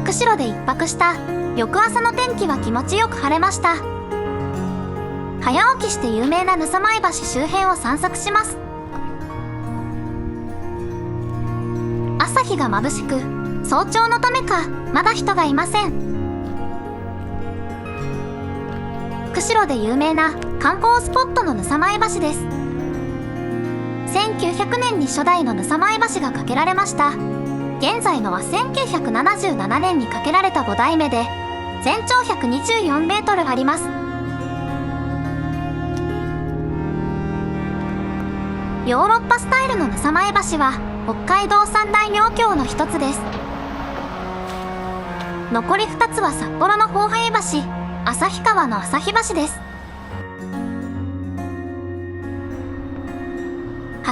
釧路で一泊した翌朝の天気は気持ちよく晴れました。早起きして有名なぬさまい橋周辺を散策します。朝日が眩しく、早朝のためかまだ人がいません。釧路で有名な観光スポットのぬさまい橋です。1900年に初代のぬさまい橋が架けられました。現在のは1977年に架けられた5代目で、全長124メートルあります。ヨーロッパスタイルのぬさまい橋は北海道三大妙境の一つです。残り2つは札幌の豊平橋、旭川の旭橋です。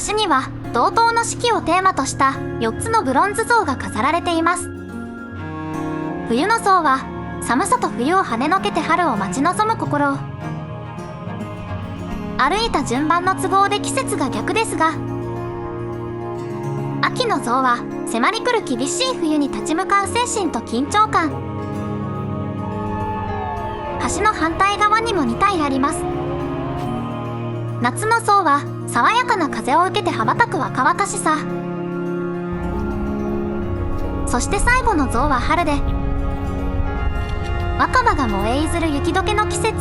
橋には道東の四季をテーマとした4つのブロンズ像が飾られています。冬の像は寒さと冬を跳ねのけて春を待ち望む心を、歩いた順番の都合で季節が逆ですが、秋の像は迫り来る厳しい冬に立ち向かう精神と緊張感。橋の反対側にも2体あります。夏の像は爽やかな風を受けて羽ばたく若々しさ。そして最後の像は春で、若葉が燃えいずる雪解けの季節。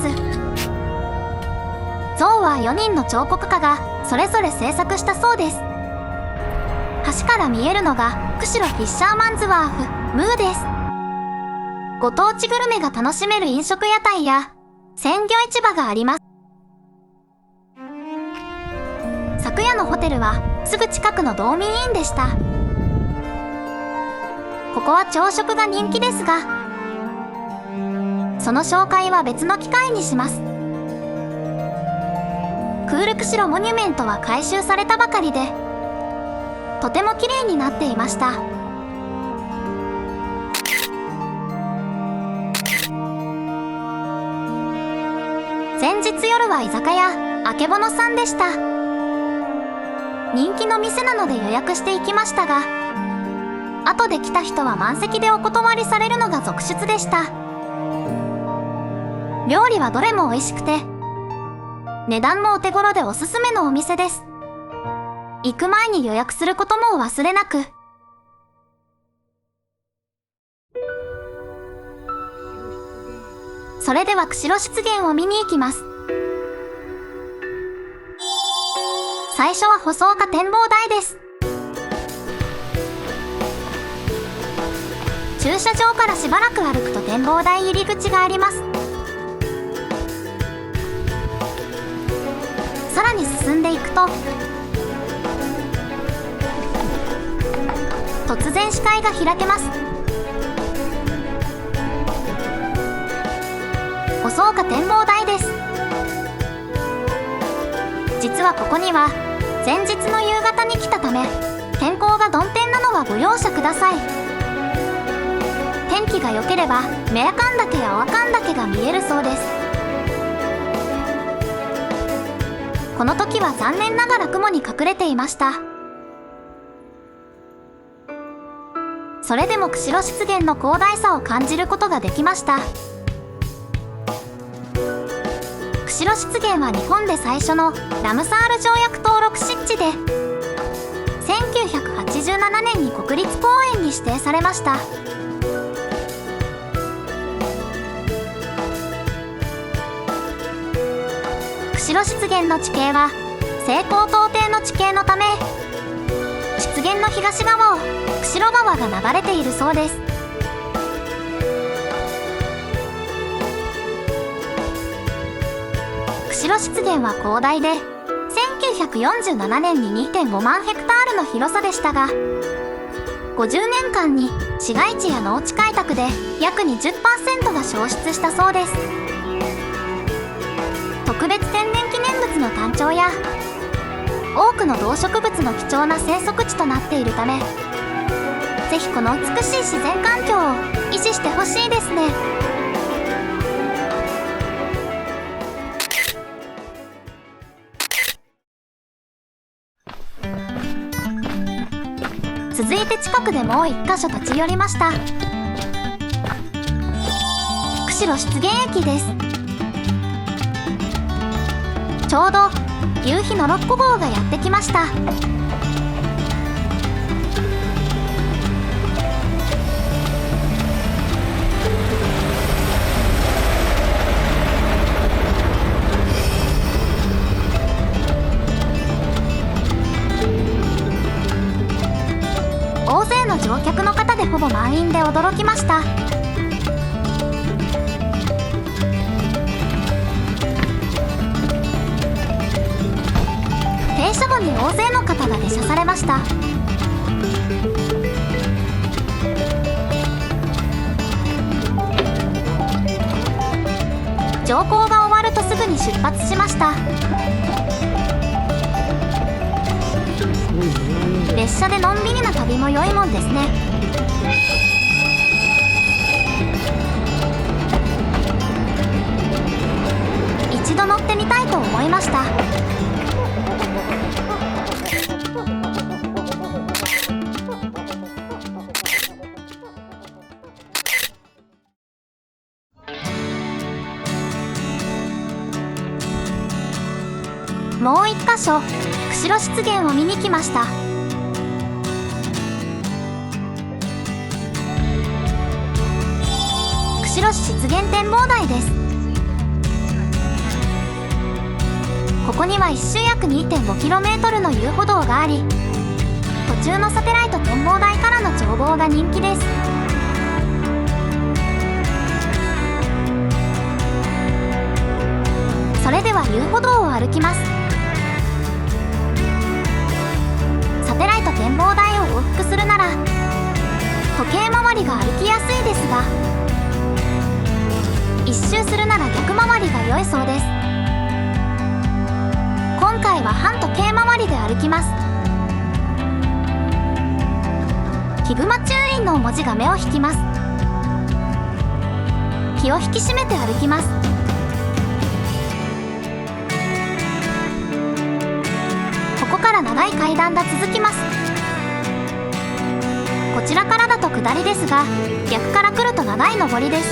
像は4人の彫刻家がそれぞれ制作したそうです。橋から見えるのが釧路フィッシャーマンズワーフムーです。ご当地グルメが楽しめる飲食屋台や鮮魚市場があります。昨夜のホテルはすぐ近くの道民インでした。ここは朝食が人気ですが、その紹介は別の機会にします。クール釧路モニュメントは改修されたばかりで、とても綺麗になっていました。前日夜は居酒屋あけぼのさんでした。人気の店なので予約していきましたが、後で来た人は満席でお断りされるのが続出でした。料理はどれも美味しくて、値段もお手頃でおすすめのお店です。行く前に予約することもお忘れなく。それでは釧路湿原を見に行きます。最初は細岡展望台です。駐車場からしばらく歩くと展望台入り口があります。さらに進んでいくと、突然視界が開けます。細岡展望台です。実はここには前日の夕方に来たため、天候が曇天なのはご容赦ください。天気が良ければ明観岳や阿寒岳が見えるそうです。この時は残念ながら雲に隠れていました。それでも釧路湿原の広大さを感じることができました。釧路湿原は日本で最初のラムサール条約登録湿地で、1987年に国立公園に指定されました。釧路湿原の地形は西高東低の地形のため、湿原の東側を釧路川が流れているそうです。釧路湿原は広大で、1947年に 2.5 万ヘクタールの広さでしたが、50年間に市街地や農地開拓で約 20% が消失したそうです。特別天然記念物のタンチョウや多くの動植物の貴重な生息地となっているため、ぜひこの美しい自然環境を維持してほしいですね。続いて近くでもう1カ所立ち寄りました。釧路湿原駅です。ちょうど夕日の6号がやってきました。大勢の乗客の方でほぼ満員で驚きました。停車後に大勢の方が列車されました。乗降が終わるとすぐに出発しました。列車でのんびりな旅も良いもんですね。一度乗ってみたいと思いました。もう一箇所、釧路湿原を見に来ました。釧路市湿原展望台です。ここには一周約 2.5km の遊歩道があり、途中のサテライト展望台からの眺望が人気です。それでは遊歩道を歩きます。サテライト展望台を往復するなら時計回りが歩きやすいですが、一周するなら逆回りが良いそうです。今回は反時計回りで歩きます。ヒグマ注意の文字が目を引きます。気を引き締めて歩きます。ここから長い階段が続きます。こちらからだと下りですが、逆から来ると長い上りです。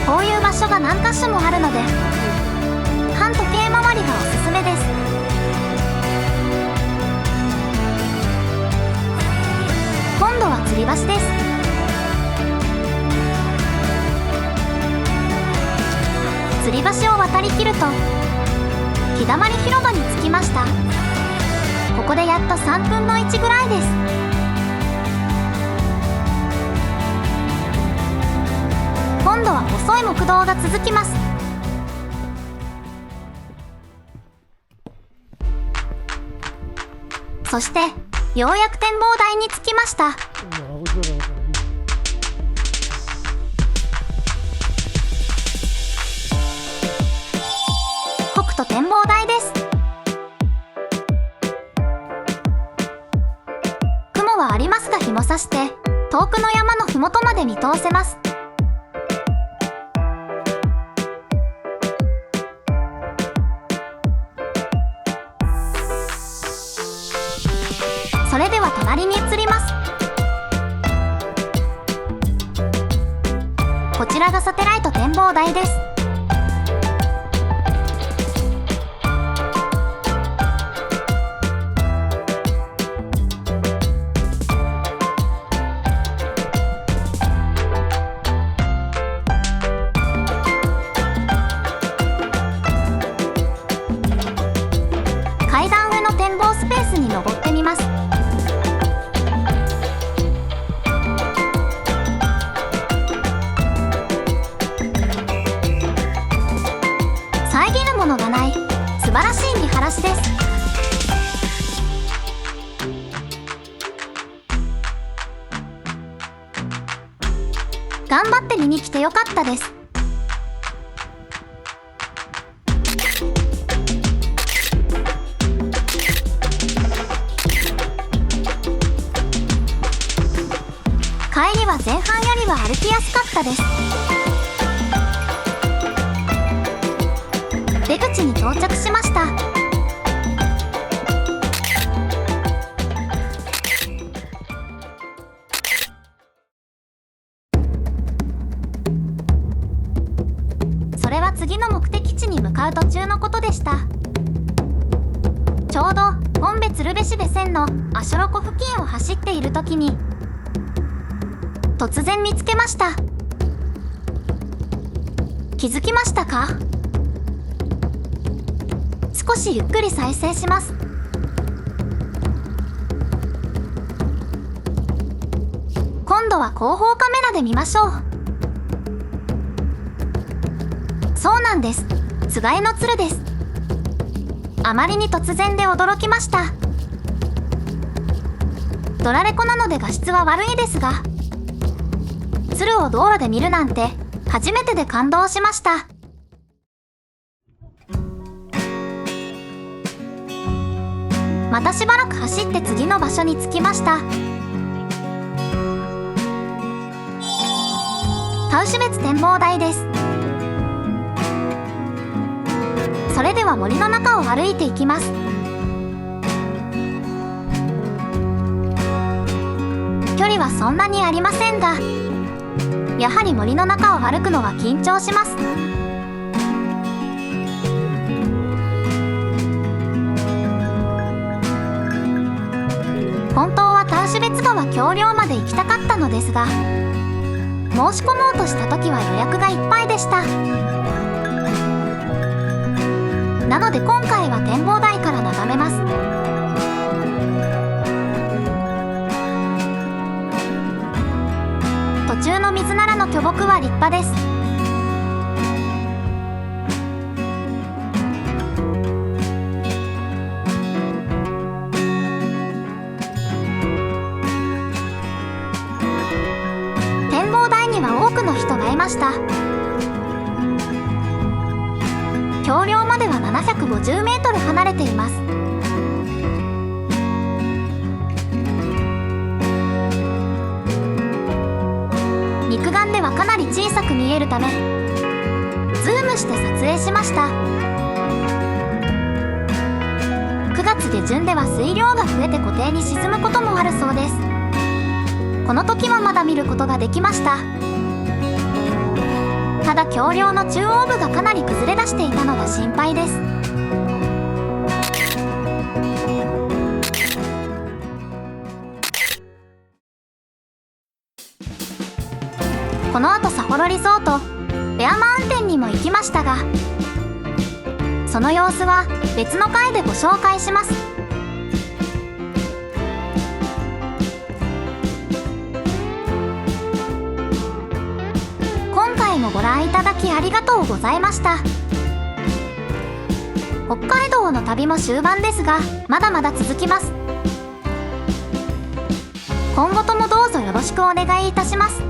こういう場所が何箇所もあるので、反時計回りがおすすめです。今度は吊り橋です。吊り橋を渡りきると日だまり広場に着きました。ここでやっと3分の1ぐらいです。今度は細い木道が続きます。そしてようやく展望台に着きました。北斗展望台です。雲はありますが日も差して遠くの山のふもとまで見通せます。それでは隣に移ります。こちらがサテライト展望台です。階段上の展望スペースに登ってみます。遮るものがない素晴らしい見晴らしです。頑張って見に来てよかったです。帰りは前半よりは歩きやすかったです。出口に到着しました。の目的地に向かう途中のことでした。ちょうど本別ルベシベ線のアショロ湖付近を走っている時に突然見つけました。気づきましたか？少しゆっくり再生します。今度は後方カメラで見ましょう。そうなんです。つがいの鶴です。あまりに突然で驚きました。ドラレコなので画質は悪いですが、鶴を道路で見るなんて初めてで感動しました。またしばらく走って次の場所に着きました。タウシュベツ展望台です。それでは森の中を歩いていきます。距離はそんなにありませんが、やはり森の中を歩くのは緊張します。本当はタウシュベツ川橋梁まで行きたかったのですが、申し込もうとした時は予約がいっぱいでした。なので今回は展望台から眺めます。途中の水ならの巨木は立派です。展望台には多くの人がいました。橋梁までは750メートル離れています。肉眼ではかなり小さく見えるため、ズームして撮影しました。9月下旬では水量が増えて湖底に沈むこともあるそうです。この時はまだ見ることができました。ただ橋梁の中央部がかなり崩れ出していたのが心配です。この後札幌リゾートベアマウンテンにも行きましたが、その様子は別の回でご紹介します。今回もご覧いただきありがとうございました。北海道の旅も終盤ですが、まだまだ続きます。今後ともどうぞよろしくお願いいたします。